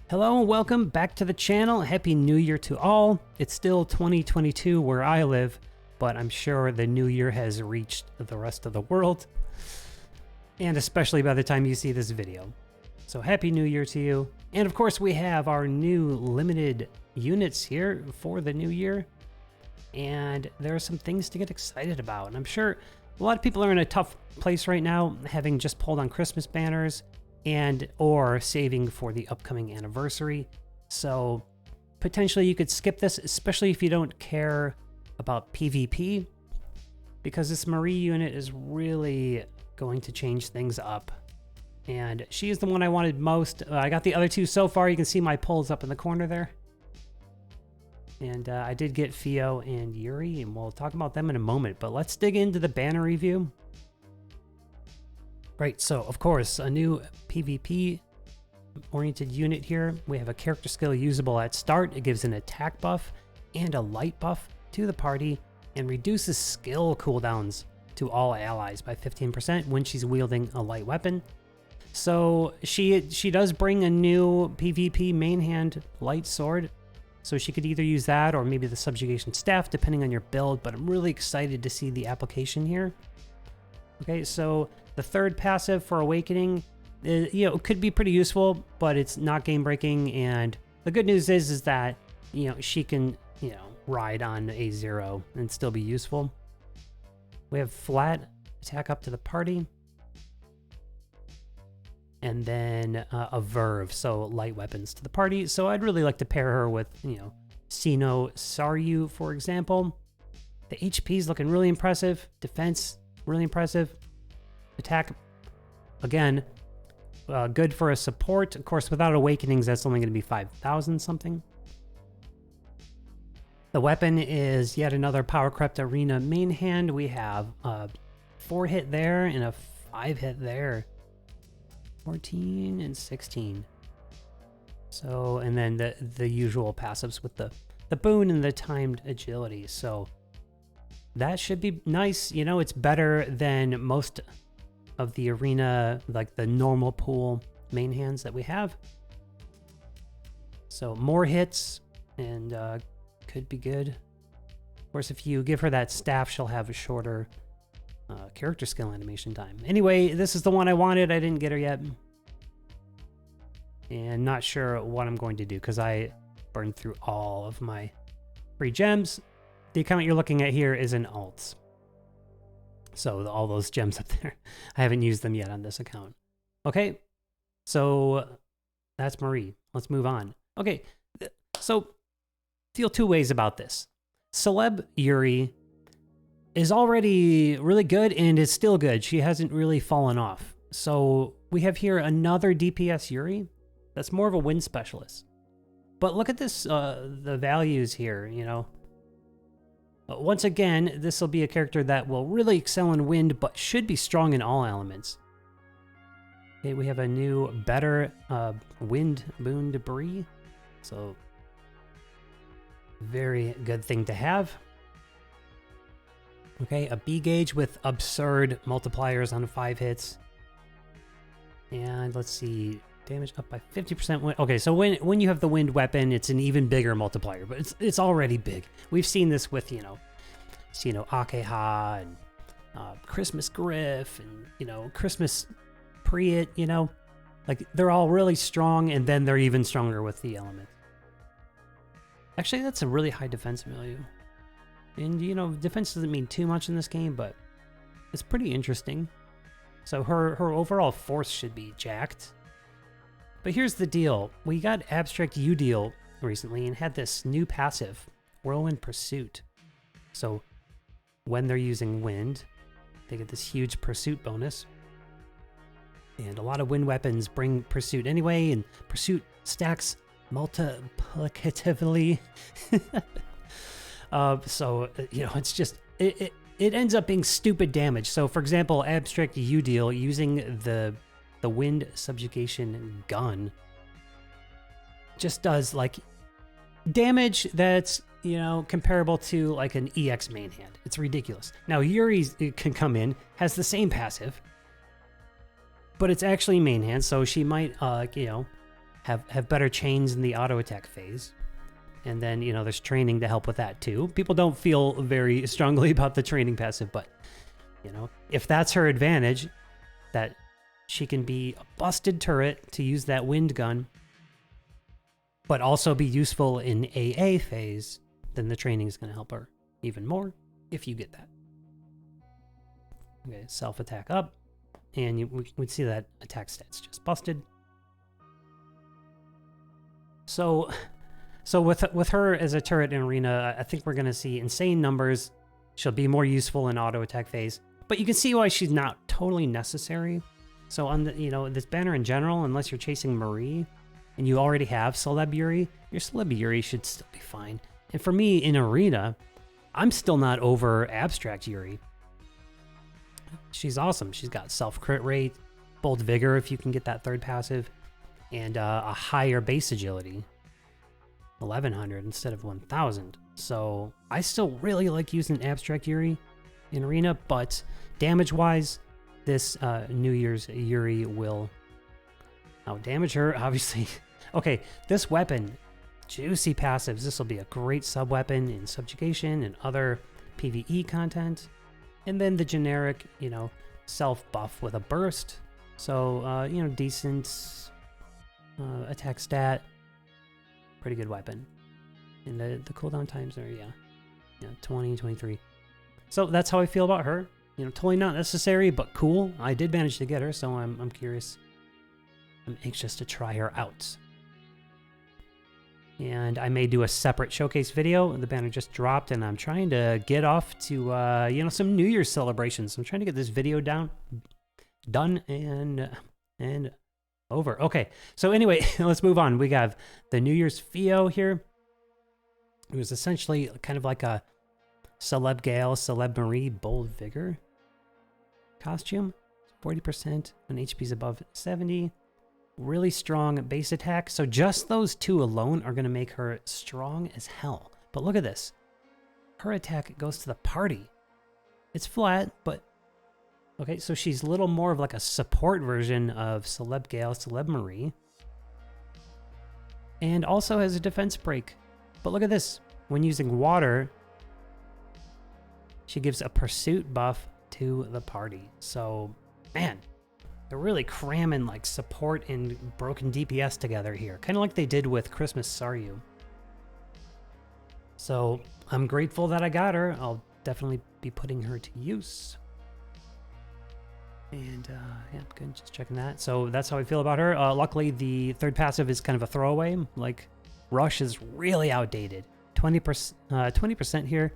Hello and welcome back to the channel. Happy New Year to all. It's still 2022 where I live, but I'm sure the new year has reached the rest of the world, and especially by the time you see this video. So happy New Year to you. And of course we have our new limited units here for the new year, and there are some things to get excited about. And I'm sure a lot of people are in a tough place right now, having just pulled on Christmas banners and or saving for the upcoming anniversary. So potentially you could skip this, especially if you don't care about PvP, because this Marie unit is really going to change things up. And she is the one I wanted most. I got the other two so far. You can see my pulls up in the corner there. And I did get Fio and Yuri, and we'll talk about them in a moment. But let's dig into the banner review. Right, so of course, a new PvP-oriented unit here. We have a character skill usable at start. It gives an attack buff and a light buff to the party and reduces skill cooldowns to all allies by 15% when she's wielding a light weapon. So she does bring a new PvP main hand light sword. So she could either use that or maybe the subjugation staff, depending on your build, but I'm really excited to see the application here. Okay, so the third passive for Awakening, it could be pretty useful, but it's not game breaking. And the good news is that, she can, ride on a 0 and still be useful. We have flat attack up to the party. And then a verve, so light weapons to the party. So I'd really like to pair her with, Sino Saryu, for example. The HP is looking really impressive. Defense, really impressive. Attack, again, good for a support. Of course, without Awakenings, that's only going to be 5,000 something. The weapon is yet another Power Crept Arena main hand. We have a 4-hit there and a 5-hit there. 14 and 16. So, and then the usual passives with the boon and the timed agility. So that should be nice. It's better than most of the arena, like the normal pool main hands that we have. So more hits and could be good. Of course, if you give her that staff, she'll have a shorter character skill animation time. Anyway, this is the one I wanted. I didn't get her yet. And not sure what I'm going to do because I burned through all of my free gems. The account you're looking at here is in alts. So all those gems up there, I haven't used them yet on this account. Okay, so that's Marie. Let's move on. Okay, so feel two ways about this. Celeb Yuri is already really good and is still good. She hasn't really fallen off. So we have here another DPS Yuri that's more of a wind specialist. But look at this, the values here, Once again, this will be a character that will really excel in wind, but should be strong in all elements. Okay, we have a new, better wind boon debris. So, very good thing to have. Okay, a B gauge with absurd multipliers on 5 hits. And let's see, damage up by 50%. Okay, so when you have the wind weapon, it's an even bigger multiplier, but it's already big. We've seen this with, Akeha and Christmas Griff and, Christmas Priet, like they're all really strong, and then they're even stronger with the element. Actually, that's a really high defense value. And, defense doesn't mean too much in this game, but it's pretty interesting. So her overall force should be jacked. But here's the deal. We got Abstract U-Deal recently and had this new passive, Whirlwind Pursuit. So when they're using wind, they get this huge pursuit bonus. And a lot of wind weapons bring pursuit anyway, and pursuit stacks multiplicatively. It's just, it ends up being stupid damage. So for example, Abstract U-Deal using the wind subjugation gun just does like damage that's comparable to like an EX main hand. It's ridiculous. Now Yuri can come in, has the same passive, but it's actually main hand, so she might have better chains in the auto attack phase. And then, you know, there's training to help with that too. People don't feel very strongly about the training passive, but, you know, if that's her advantage, that she can be a busted turret to use that wind gun, but also be useful in AA phase, then the training is going to help her even more if you get that. Okay, self-attack up, and we would see that attack stats just busted. So with her as a turret in Arena, I think we're going to see insane numbers. She'll be more useful in auto attack phase, but you can see why she's not totally necessary. So on the, you know, this banner in general, unless you're chasing Marie and you already have Celeb Yuri, your Celeb Yuri should still be fine. And for me in Arena, I'm still not over Abstract Yuri. She's awesome. She's got self crit rate, Bold Vigor if you can get that third passive, and a higher base agility. 1100 instead of 1000. So I still really like using Abstract Yuri in Arena, but damage wise, this New Year's Yuri will outdamage her, obviously. Okay, this weapon, juicy passives. This will be a great sub weapon in Subjugation and other PvE content. And then the generic, you know, self buff with a burst. So, you know, decent attack stat. Pretty good weapon. And the cooldown times are, yeah, 20, 23. So that's how I feel about her. You know, totally not necessary, but cool. I did manage to get her, so I'm curious. I'm anxious to try her out. And I may do a separate showcase video. The banner just dropped, and I'm trying to get off to, you know, some New Year's celebrations. I'm trying to get this video done, and over. Okay, so anyway, let's move on. We have the New Year's Fio here. It was essentially kind of like a Celeb Gale, Celeb Marie, Bold Vigor costume. 40% when HP's above 70. Really strong base attack. So just those two alone are going to make her strong as hell. But look at this. Her attack goes to the party. It's flat, but... Okay, so she's a little more of like a support version of Celeb Gale, Celeb Marie. And also has a defense break. But look at this. When using water, she gives a pursuit buff to the party. So, man, they're really cramming like support and broken DPS together here. Kind of like they did with Christmas Saryu. So, I'm grateful that I got her. I'll definitely be putting her to use. And, yeah, good. Just checking that. So that's how I feel about her. Luckily, the third passive is kind of a throwaway. Like, Rush is really outdated. 20% here.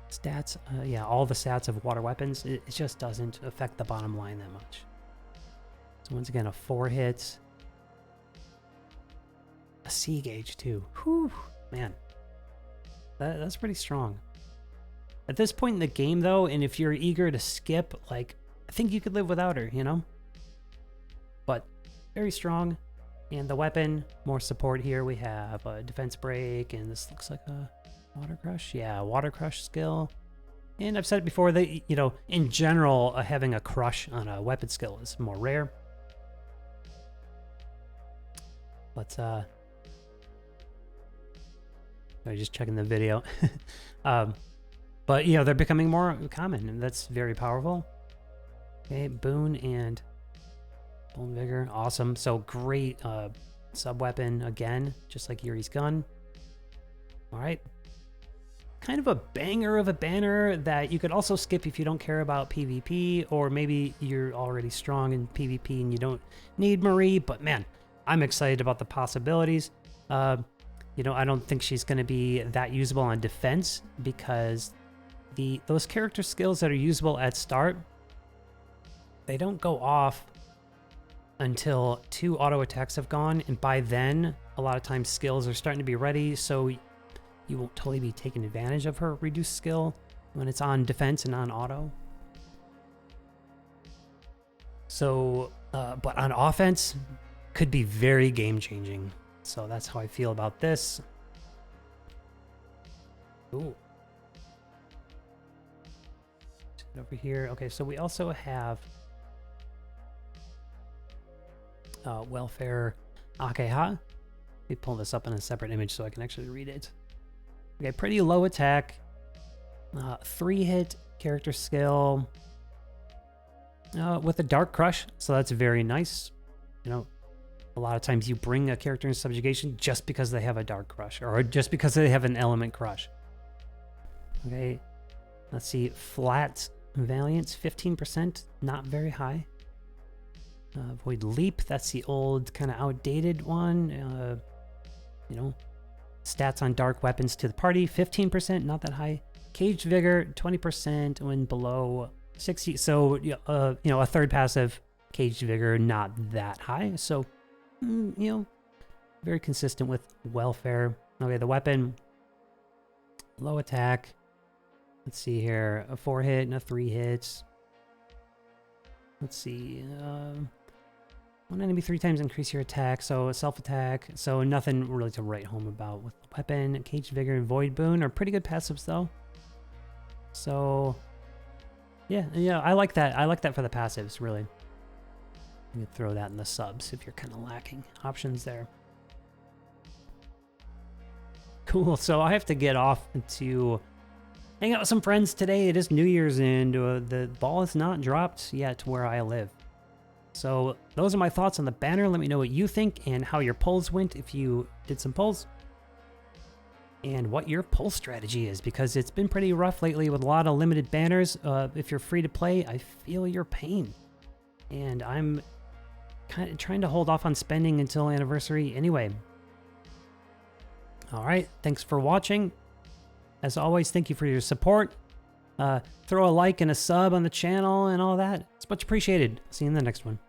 Stats, yeah, all the stats of water weapons. It just doesn't affect the bottom line that much. So once again, a 4 hits. A C gauge, too. Whew, man. That's pretty strong. At this point in the game, though, and if you're eager to skip, like, I think you could live without her, you know? But very strong. And the weapon, more support here. We have a defense break, and this looks like a water crush. Yeah, water crush skill. And I've said it before that, you know, in general, having a crush on a weapon skill is more rare. But, I'm just checking the video. But, you know, they're becoming more common, and that's very powerful. Okay, Boon and Bold Vigor, awesome. So great sub-weapon again, just like Yuri's gun. All right. Kind of a banger of a banner that you could also skip if you don't care about PvP, or maybe you're already strong in PvP and you don't need Marie, but man, I'm excited about the possibilities. You know, I don't think she's going to be that usable on defense because those character skills that are usable at start, they don't go off until 2 auto attacks have gone, and by then a lot of times skills are starting to be ready, so you won't totally be taking advantage of her reduced skill when it's on defense and on auto. So but on offense could be very game changing. So that's how I feel about this. Ooh. Over here. Okay, so we also have welfare Akeha. Let me pull this up in a separate image so I can actually read it. Okay, pretty low attack. 3-hit character skill. With a Dark Crush, so that's very nice. You know, a lot of times you bring a character in subjugation just because they have a Dark Crush, or just because they have an Element Crush. Okay, let's see. Flat Valiance, 15%, not very high. Void Leap, that's the old kind of outdated one. You know, stats on dark weapons to the party, 15%, not that high. Caged Vigor, 20% when below 60. So, you know, a third passive, Caged Vigor, not that high. So, you know, very consistent with welfare. Okay, the weapon, low attack. Let's see here, a 4-hit and a 3-hit. Let's see, 1 enemy 3 times increase your attack, so self-attack. So nothing really to write home about with the weapon. Caged Vigor and Void Boon are pretty good passives though. So yeah, I like that. I like that for the passives, really. You can throw that in the subs if you're kind of lacking options there. Cool, so I have to get off to hang out with some friends today. It is New Year's and the ball is not dropped yet where I live. So those are my thoughts on the banner. Let me know what you think and how your polls went if you did some polls. And what your poll strategy is, because it's been pretty rough lately with a lot of limited banners. If you're free to play, I feel your pain. And I'm kind of trying to hold off on spending until anniversary anyway. All right, thanks for watching. As always, thank you for your support. Throw a like and a sub on the channel and all that. It's much appreciated. See you in the next one.